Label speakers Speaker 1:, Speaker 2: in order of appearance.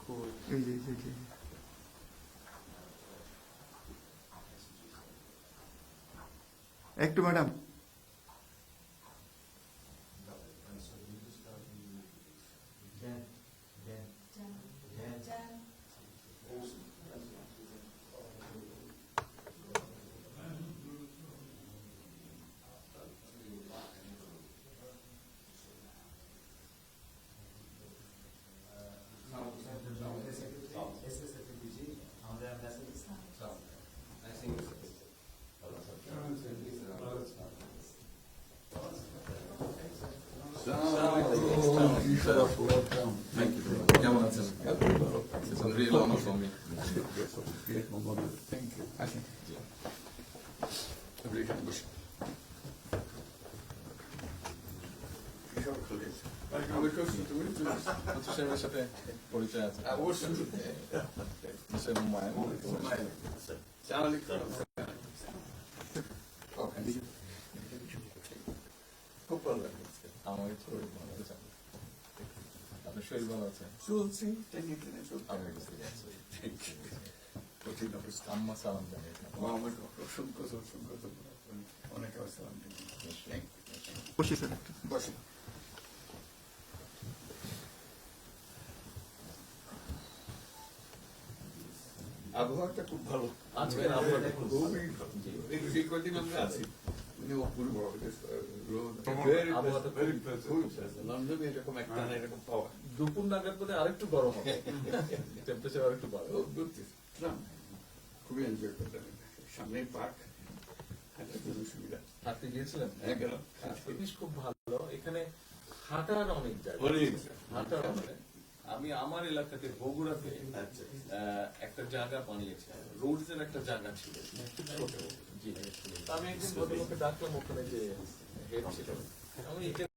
Speaker 1: এই যে এই যে একটু ম্যাডাম
Speaker 2: Thank you. কেমন আছেন? It's a real honor for me.
Speaker 1: Thank you আসেন
Speaker 2: সাহেবের সাথে পরিচয় আছে মিস্টার হুমায়ুন খুব ভালো লাগে আমাকে শরীর ভালো আছে আপনার শরীর ভালো আছে
Speaker 1: চলছি
Speaker 2: আম্মা সালাম জানিয়ে
Speaker 1: অসংখ্য অসংখ্য অনেক সালাম বসি স্যার বসি আবহাওয়াটা খুব ভালো
Speaker 2: আজকের আবহাওয়াটা খুব ভালো
Speaker 1: এই কদিন আমরা আছি অপূর্ব লন্ডনে এরকম একটা এরকম পাওয়া
Speaker 2: দুপুর নাগাদ বোধ আরেকটু গরম হবে টেম্পারেচার আরেকটু বাড়বে
Speaker 1: খুবই এনজয় করতেন সামনে পার্ক সুবিধা
Speaker 2: হাঁটতে গিয়েছিলেন
Speaker 1: গেলাম
Speaker 2: জিনিস খুব ভালো এখানে হাঁটার অনেক জায়গা হাঁটার অনেক আমি আমার এলাকাতে বগুড়াতে একটা জায়গা বানিয়েছে রোডস এর একটা জায়গা ছিল খুব ছোট জি আমি একদিন ভদ্রলোককে ডাকলাম ওখানে যে হেড ছিল আমি